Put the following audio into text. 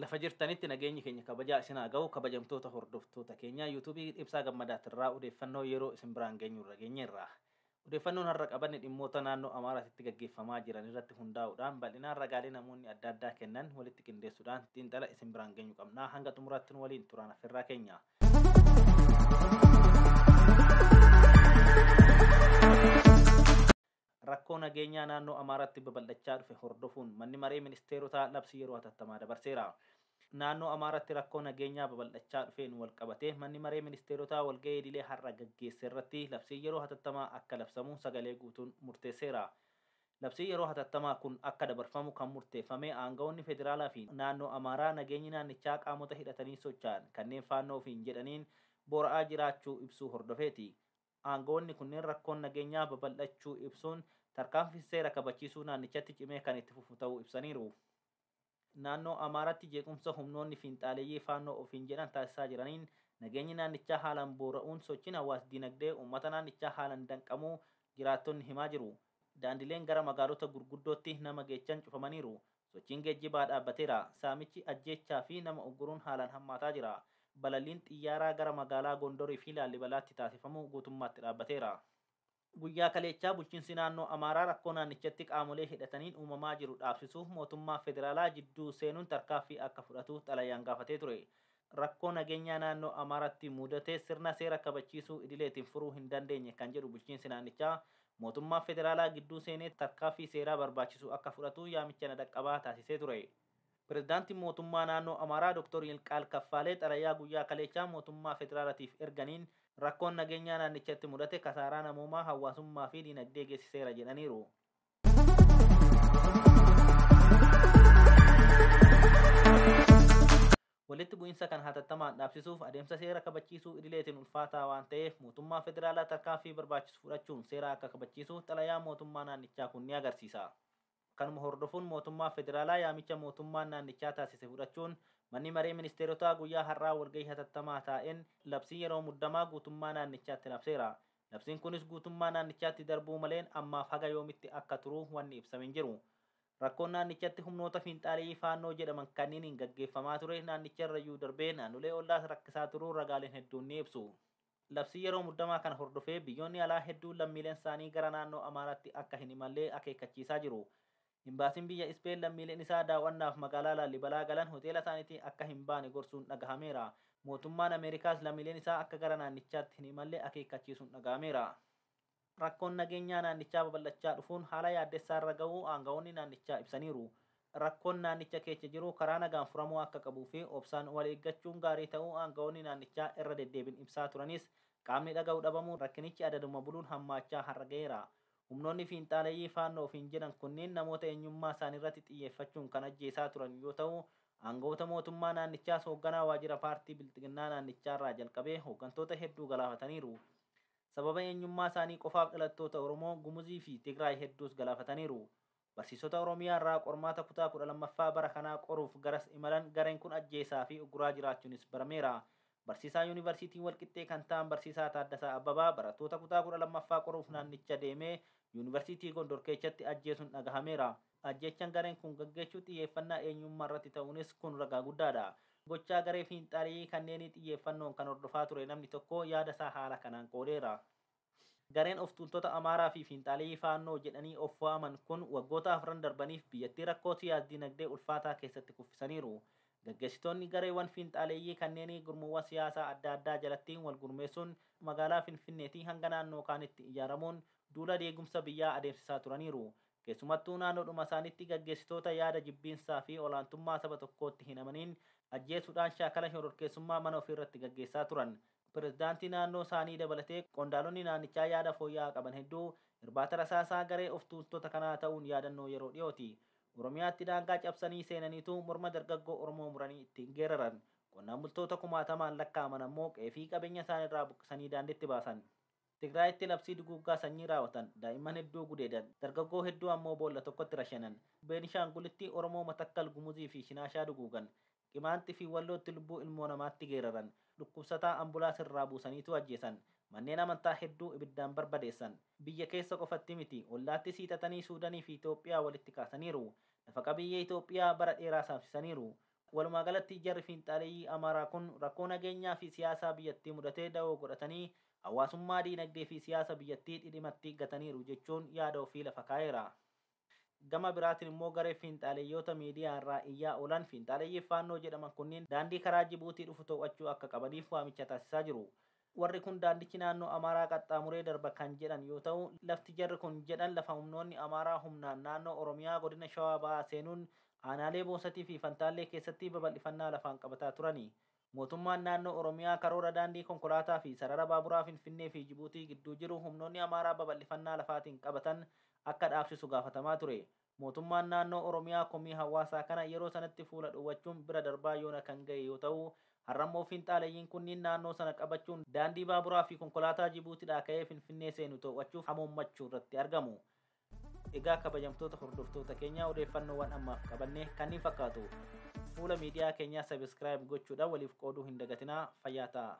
Lafa jirtanitti nageenyi keenya kabajaa isin haa ga'u. Kabajamtoota hordoftoota keenya yuutuubii Ibsaa Gammadaatirraa odeeffannoo yeroo isin biraan geenyurra geenyeerra. Odeeffannoon har'a qabanne dhimmoota naannoo Amaaraatti gaggeeffamaa jiran irratti hundaa'uudhaan bal'inaan ragaalee namoonni adda addaa kennan walitti qindeessuudhaan xiinxala isin biraan geenyu qabna. Hanga xumuraatti nu waliin turaan affeerraa keenya. Rakkoo nageenyaa naannoo Amaaraatti babal'achaa dhufe hordofuun manni maree ministeerotaa labsii yeroo hatattamaa dabarseera. Naannoo Amaaraatti rakkoo nageenyaa babal'achaa dhufeen wal qabatee manni maree ministeerotaa walga'ii idilee har'a gaggeesse irratti labsii yeroo hatattamaa akka labsamu sagalee guutuun murteesseera. Labsii yeroo hatattamaa kun akka dabarfamu kan murteeffame aangawoonni federaalaa fi naannoo Amaaraa nageenyi naannichaa qaamota hidhatanii socho'an kanneen faannoo ofiin jedhaniin boora'aa jiraachuu ibsuu hordofeeti. Aangawoonni kunneen rakkoon nageenyaa babal'achuu ibsuun tarkaanfii seera kabachiisuu naannichatti cimee kan itti fufu ta'uu ibsaniiru. Naannoo Amaaraatti jeequmsa humnoonni fiinxaaleeyyii faannoo ofiin jedhan taasisaa jiraniin nageenyi naannichaa haalaan boora'uun sochiin hawaas-dinagdee uummata naannichaa haalaan danqamuu jiraattonni himaa jiru. Daandileen gara magaalota gurguddootti nama geechan cufamaniiru. Sochiin geejjibaa dhaabbateera. Saamichi ajjeechaa fi nama ugguruun haalaan hammaataa jira. Balalliin xiyyaaraa gara magaalaa Gondorii fi Laalibalaatti taasifamu guutummaatti dhaabbateera. Guyyaa kaleechaa bulchiinsi naannoo Amaaraa rakkoo naannichatti qaamolee hidhataniin uumamaa jiru dhaabsisuuf mootummaa federaalaa jidduu seenuun tarkaanfii akka fudhatu xalayaan gaafatee ture. Rakkoo nageenyaa naannoo Amaaraatti mudatee sirna seera kabachiisuu idileetiin furuu hin dandeenye kan jedhu bulchiinsi naannichaa mootummaa federaalaa gidduu seenee tarkaanfii seeraa barbaachisu akka fudhatu yaamicha dhaqqabaa taasisee ture. Pirezidaantiin mootummaa naannoo Amaaraa Dr. Yilqaal Kaffaalee xalayaa guyyaa kaleechaa mootummaa federaalaatiif erganiin rakkoon nageenyaa naannichatti mudate kasaaraa namoomaa hawaasummaa fi dinagdee geessiseera jedhaniiru. Walitti bu'iinsa kan hatattamaan dhaabsisuuf adeemsa seera kabachiisuu idileetiin ulfaataa waan ta'eef mootummaa federaalaa tarkaanfii barbaachisu fudhachuun seera akka kabachiisuuf xalayaa mootummaa naannichaa kun ni agarsiisa. Kanuma hordofuun mootummaa federaalaa yaamicha mootummaan naannichaa taasise fudhachuun manni maree ministeerotaa guyyaa har'aa walgahii hatattamaa taa'een labsii yeroo muddamaa guutummaa naannichaatti labseera. Labsiin kunis guutummaa naannichaatti darbuu maleen ammaaf haga yoomitti akka turu wanni ibsamee hin jiru. Rakkoon naannichatti humnoota fiinxaaleeyyii faannoo jedhaman kanniiniin gaggeeffamaa ture naannicha irrayyuu darbee naannolee ollaas rakkisaa turuu ragaaleen hedduun ni ibsu. Labsii yeroo muddamaa kana hordofee biyyoonni alaa hedduun lammiileen isaanii gara naannoo Amaaraatti akka hin imallee akeekkachiisaa jiru. Imbaasiin biyya Ispeen lammiileen isaa daawwannaaf magaalaa Laalibalaa galan hoteela isaaniitii akka hin baane gorsuun dhagahameera. Mootummaan Ameerikaas lammiileen isaa akka gara naannichaatti hin imalle akeekkachiisuun dhagahameera. Rakkoon nageenyaa naannichaa babal'achaa dhufuun haala yaaddessaa irra ga'uu aangawoonni naannichaa ibsaniiru. Rakkoon naannicha keessa jiru karaa nagaan furamuu akka qabuu fi obsaan wal eeggachuun gaarii ta'uu aangawoonni naannichaa irra deddeebiin ibsaa turanis qaamni dhaga'uu dhabamuun rakkinichi adaduma buluun hammaachaa har'a ga'eera. Humnoonni fiinxaaleeyyii faannoo ofiin jedhan kunneen namoota eenyummaa isaanii irratti xiyyeeffachuun kan ajjeesaa turan yoo ta'u, aangawoota mootummaa naannichaas hoogganaa waajjira paartii Bilxiginnaa naannichaarraa jalqabee hooggantoota hedduu galaafataniiru. Sababa eenyummaa isaanii qofaaf dhalattoota Oromoo, Gumuzii fi Tigraay hedduus galaafataniiru. Barsiisota Oromiyaa irraa qormaata kutaa 12ffaa bara kanaa qoruuf garas imalan gareen kun ajjeesaa fi uguraa jiraachuunis barameera. Barsiisaa yuunivarsiitii Walqixxee kan ta'an barsiisaa Taaddasaa Abbabaa barattoota kutaa 12ffaa qoruuf naannicha deemee yuunivarsiitii Gondor keessatti ajjeesuun dhagahameera. Ajjeechaan gareen kun gaggeessuu xiyyeeffannaa eenyummaa irratti ta'uunis kun ragaa guddaadha. Gochaa garee fiinxaaleeyyii kanneenii xiyyeeffannoon kan hordofaa ture namni tokko yaada isaa haala kanaan qoodeera. Gareen of tuultota Amaaraa fi fiinxaaleeyyii faannoo jedhanii of waaman kun waggoota afran darbaniif biyyattii rakkoo siyaas-dinagdee ulfaataa keessatti kuffisaniiru. Gaggeessitoonni gareewwan fiinxaaleeyyii kanneenii gurmuuwwan siyaasaa adda addaa jalatti wal gurmeessuun magaalaa Finfinneetii hanga naannoo kaanitti ijaaramuun duula deegumsa biyyaa adeemsisaa turaniiru. Keessumattuu naannoodhuma isaaniitti gaggeessitoota yaada jibbiinsaa fi olaantummaa saba tokkootti hin amaniin ajjeesuudhaan shaakala shororkeessummaa mana ofiirratti gaggeessaa turan. Pirezidaantii naannoo isaanii dabalatee qondaalonni naannichaa yaada fooyya'aa qaban hedduu irbaata rasaasaa garee of tuultota kanaa ta'uun yaadannoo yeroo dhiyooti. Oromiyaatti daangaa cabsanii seenaniitu morma dargaggoo Oromoo muranii ittiin geeraran. Qonnaan bultoota kumaatamaan lakkaa'aman ammoo qeefii qabeenya isaaniirraa buqqisanii daandiitti baasan. Tigraayitti labsii duguuggaa sanyii raawwatan, daa'imman hedduu gudeedan, dargaggoo hedduu ammoo boolla tokkotti rashanan. Beenishaangulitti Oromoo Matakkal, Gumuzii fi Shinaashaa duguugan. Qimaantii fi Wallootti lubbuu ilmoo namaatti geeraran. Dhukkubsataa ambulaas irraa buusaniitu ajjeesan. Manneen amantaa hedduu ibiddaan barbadeessan. Biyya keessa qofatti miti, ollaatti siixatanii Suudanii fi Itoophiyaa walitti kaasaniiru. Lafa qabiyyee Itoophiyaa bara dheeraa saamsisaniiru. Walumaa galatti jarri fiinxaaleeyyii Amaaraa kun rakkoo nageenyaa fi siyaasaa biyyattii mudatee da'oo godhatanii hawaasummaa diinagdee fi siyaasa biyyattii dhidhimatti gataniiru jechuun yaada ofii lafa kaa'eera. Gama biraatiin immoo garee fiinxaaleeyyoota miidiyaa irraa iyyaa oolan fiinxaaleeyyii faannoo jedhaman kunniin daandii karaa Jibuutii dhufu to'achuu akka qabaniif waamicha taasisaa jiru. Warri kun daandichi naannoo Amaaraa qaxxaamuree darba kan jedhan yoo ta'u, lafti jarri kun jedhan lafa humnoonni Amaaraa humnaan naannoo Oromiyaa godina Shawaa Bahaa seenuun aanaalee Boosatii fi Fantaallee keessatti babal'ifannaa lafaan qabataa turani. Mootummaan naannoo Oromiyaa karoora daandii konkolaataa fi sarara baaburaa Finfinnee fi Jibuutii gidduu jiru humnoonni Amaaraa babal'ifannaa lafaatiin qabatan akka dhaabsisu gaafatamaa ture. Mootummaan naannoo Oromiyaa komii hawaasaa kana yeroo sanatti fuula dhowwachuun bira darbaa yoona kan ga'e yoo ta'u, har'ammoo fiinxaaleeyyiin kunniin naannoo sana qabachuun daandii baaburaa fi konkolaataa Jibuutiidhaa ka'ee Finfinnee seenu to'achuuf hamoommachuu irratti argamu. Egaa kabajamtoota hordoftoota keenyaa odeeffannoowwan ammaaf qabannee kanneen fakkaatu. Fuula miidiyaa keenyaa sabiskiraayib gochuudhaan waliif qooduu hin dagatinaa. Fayyaa ta'aa.